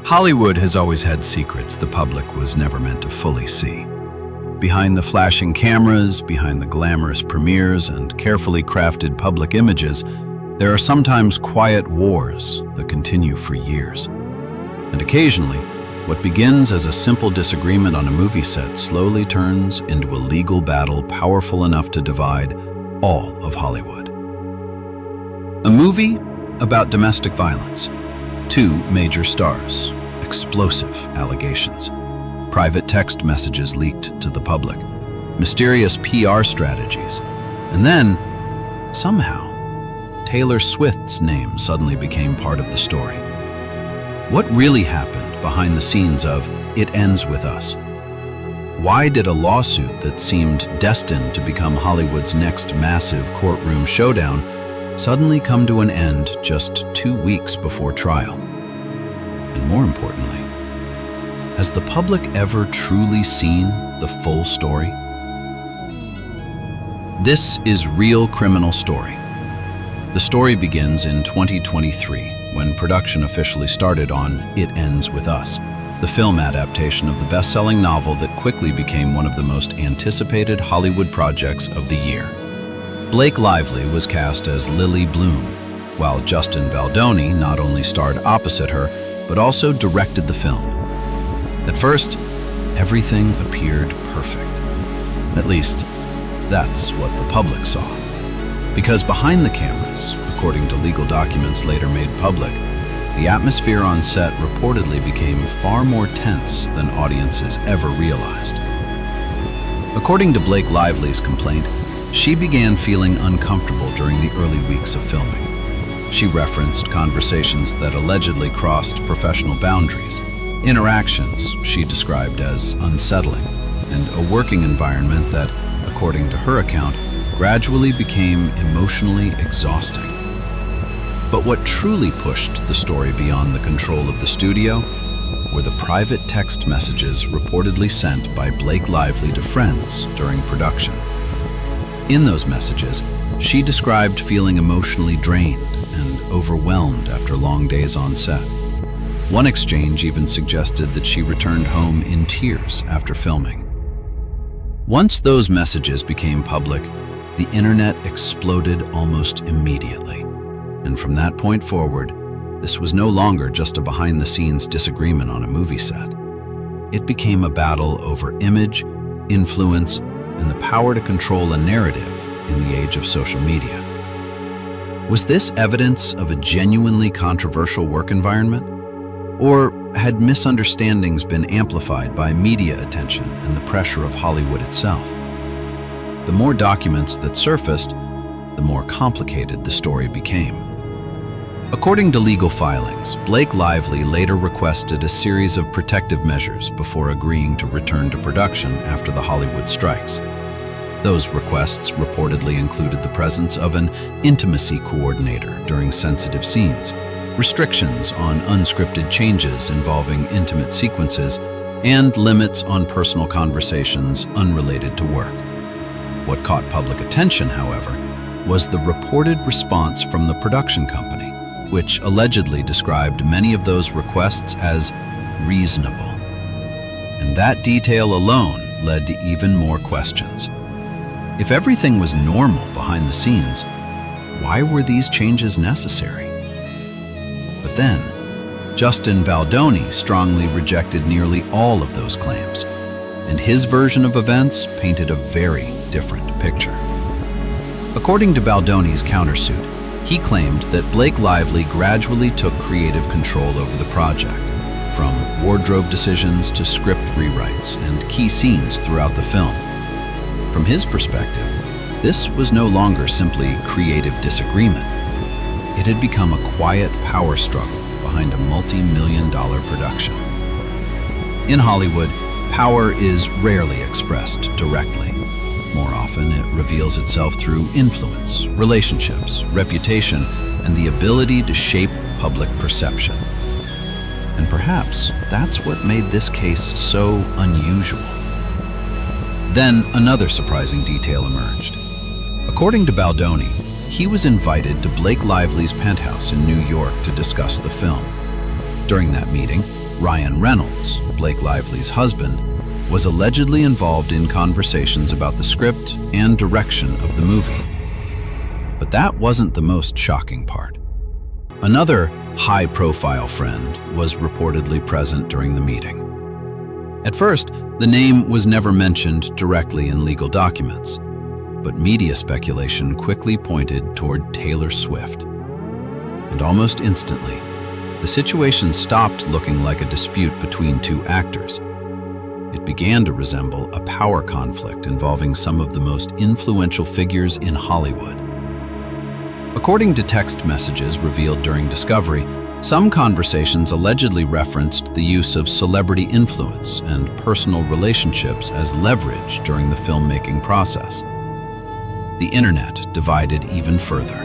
Hollywood has always had secrets the public was never meant to fully see. Behind the flashing cameras, behind the glamorous premieres and carefully crafted public images, there are sometimes quiet wars that continue for years. And occasionally, what begins as a simple disagreement on a movie set slowly turns into a legal battle powerful enough to divide all of Hollywood. A movie about domestic violence. 2 major stars, explosive allegations, private text messages leaked to the public, mysterious PR strategies, and then, somehow, Taylor Swift's name suddenly became part of the story. What really happened behind the scenes of It Ends With Us? Why did a lawsuit that seemed destined to become Hollywood's next massive courtroom showdown suddenly come to an end just 2 weeks before trial? And more importantly, has the public ever truly seen the full story? This is Real Criminal Story. The story begins in 2023, when production officially started on It Ends With Us, the film adaptation of the best-selling novel that quickly became one of the most anticipated Hollywood projects of the year. Blake Lively was cast as Lily Bloom, while Justin Baldoni not only starred opposite her, but also directed the film. At first, everything appeared perfect. At least, that's what the public saw. Because behind the cameras, according to legal documents later made public, the atmosphere on set reportedly became far more tense than audiences ever realized. According to Blake Lively's complaint, she began feeling uncomfortable during the early weeks of filming. She referenced conversations that allegedly crossed professional boundaries, interactions she described as unsettling, and a working environment that, according to her account, gradually became emotionally exhausting. But what truly pushed the story beyond the control of the studio were the private text messages reportedly sent by Blake Lively to friends during production. In those messages, she described feeling emotionally drained and overwhelmed after long days on set. One exchange even suggested that she returned home in tears after filming. Once those messages became public, the internet exploded almost immediately. And from that point forward, this was no longer just a behind-the-scenes disagreement on a movie set. It became a battle over image, influence, and the power to control a narrative in the age of social media. Was this evidence of a genuinely controversial work environment? Or had misunderstandings been amplified by media attention and the pressure of Hollywood itself? The more documents that surfaced, the more complicated the story became. According to legal filings, Blake Lively later requested a series of protective measures before agreeing to return to production after the Hollywood strikes. Those requests reportedly included the presence of an intimacy coordinator during sensitive scenes, restrictions on unscripted changes involving intimate sequences, and limits on personal conversations unrelated to work. What caught public attention, however, was the reported response from the production company, which allegedly described many of those requests as reasonable. And that detail alone led to even more questions. If everything was normal behind the scenes, why were these changes necessary? But then, Justin Baldoni strongly rejected nearly all of those claims, and his version of events painted a very different picture. According to Baldoni's countersuit, he claimed that Blake Lively gradually took creative control over the project, from wardrobe decisions to script rewrites and key scenes throughout the film. From his perspective, this was no longer simply creative disagreement. It had become a quiet power struggle behind a multi-million-dollar production. In Hollywood, power is rarely expressed directly. More often, it reveals itself through influence, relationships, reputation, and the ability to shape public perception. And perhaps that's what made this case so unusual. Then another surprising detail emerged. According to Baldoni, he was invited to Blake Lively's penthouse in New York to discuss the film. During that meeting, Ryan Reynolds, Blake Lively's husband, was allegedly involved in conversations about the script and direction of the movie. But that wasn't the most shocking part. Another high-profile friend was reportedly present during the meeting. At first, the name was never mentioned directly in legal documents, but media speculation quickly pointed toward Taylor Swift. And almost instantly, the situation stopped looking like a dispute between two actors. It began to resemble a power conflict involving some of the most influential figures in Hollywood. According to text messages revealed during discovery, some conversations allegedly referenced the use of celebrity influence and personal relationships as leverage during the filmmaking process. The internet divided even further.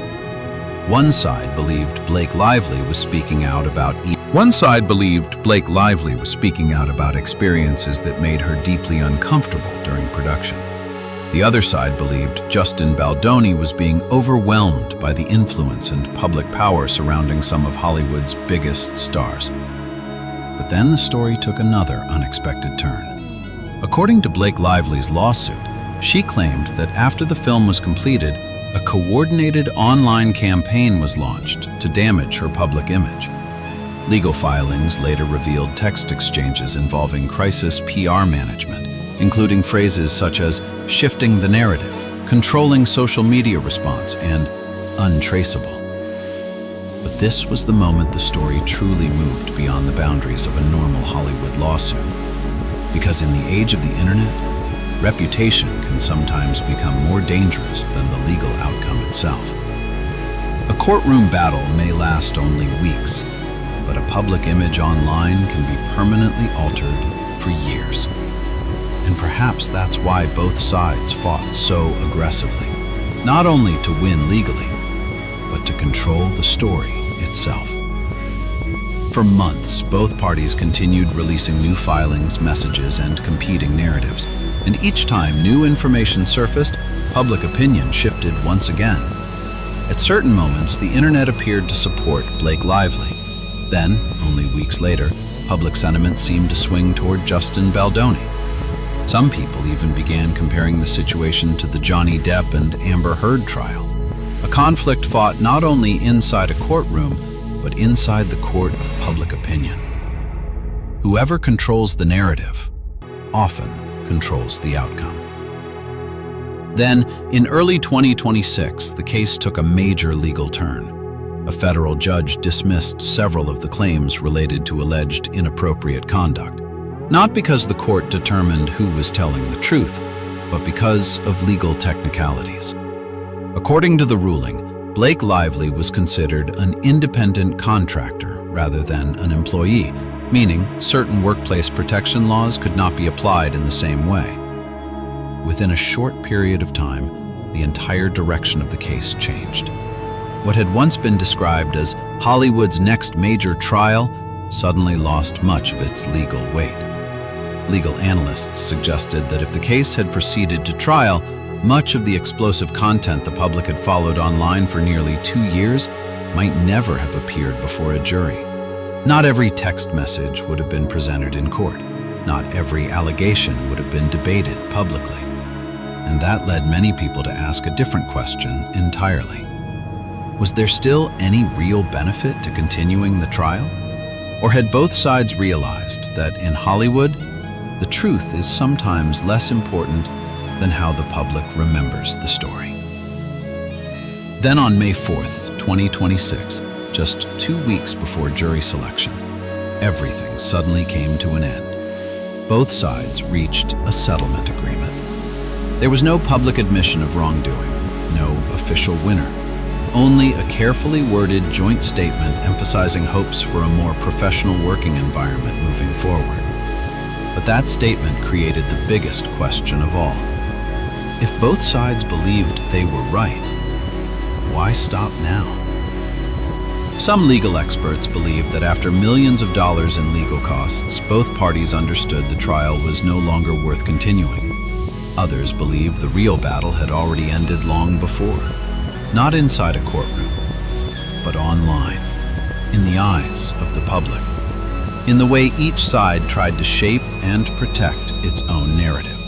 One side believed Blake Lively was speaking out about experiences that made her deeply uncomfortable during production. The other side believed Justin Baldoni was being overwhelmed by the influence and public power surrounding some of Hollywood's biggest stars. But then the story took another unexpected turn. According to Blake Lively's lawsuit, she claimed that after the film was completed, a coordinated online campaign was launched to damage her public image. Legal filings later revealed text exchanges involving crisis PR management, including phrases such as shifting the narrative, controlling social media response, and untraceable. But this was the moment the story truly moved beyond the boundaries of a normal Hollywood lawsuit. Because in the age of the internet, reputation can sometimes become more dangerous than the legal outcome itself. A courtroom battle may last only weeks, but a public image online can be permanently altered for years. And perhaps that's why both sides fought so aggressively, not only to win legally, but to control the story itself. For months, both parties continued releasing new filings, messages, and competing narratives. And each time new information surfaced, public opinion shifted once again. At certain moments, the internet appeared to support Blake Lively. Then, only weeks later, public sentiment seemed to swing toward Justin Baldoni. Some people even began comparing the situation to the Johnny Depp and Amber Heard trial, a conflict fought not only inside a courtroom, but inside the court of public opinion. Whoever controls the narrative often controls the outcome. Then, in early 2026, the case took a major legal turn. A federal judge dismissed several of the claims related to alleged inappropriate conduct, not because the court determined who was telling the truth, but because of legal technicalities. According to the ruling, Blake Lively was considered an independent contractor rather than an employee, meaning certain workplace protection laws could not be applied in the same way. Within a short period of time, the entire direction of the case changed. What had once been described as Hollywood's next major trial suddenly lost much of its legal weight. Legal analysts suggested that if the case had proceeded to trial, much of the explosive content the public had followed online for nearly 2 years might never have appeared before a jury. Not every text message would have been presented in court. Not every allegation would have been debated publicly. And that led many people to ask a different question entirely. Was there still any real benefit to continuing the trial? Or had both sides realized that in Hollywood, the truth is sometimes less important than how the public remembers the story? Then on May 4th, 2026, just 2 weeks before jury selection, everything suddenly came to an end. Both sides reached a settlement agreement. There was no public admission of wrongdoing, no official winner, only a carefully worded joint statement emphasizing hopes for a more professional working environment moving forward. But that statement created the biggest question of all. If both sides believed they were right, why stop now? Some legal experts believe that after millions of dollars in legal costs, both parties understood the trial was no longer worth continuing. Others believe the real battle had already ended long before, not inside a courtroom, but online, in the eyes of the public. in the way each side tried to shape and protect its own narrative.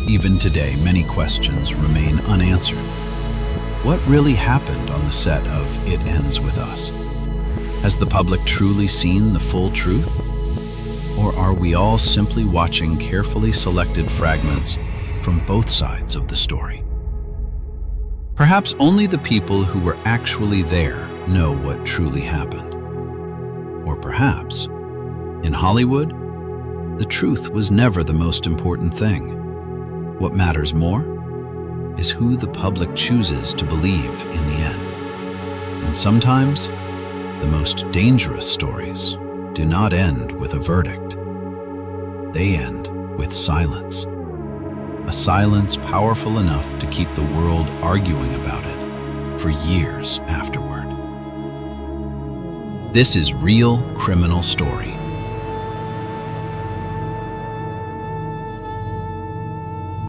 Even today, many questions remain unanswered. What really happened on the set of It Ends With Us? Has the public truly seen the full truth? Or are we all simply watching carefully selected fragments from both sides of the story? Perhaps only the people who were actually there know what truly happened. Or perhaps, in Hollywood, the truth was never the most important thing. What matters more is who the public chooses to believe in the end. And sometimes, the most dangerous stories do not end with a verdict. They end with silence. A silence powerful enough to keep the world arguing about it for years afterward. This is Real Criminal Story.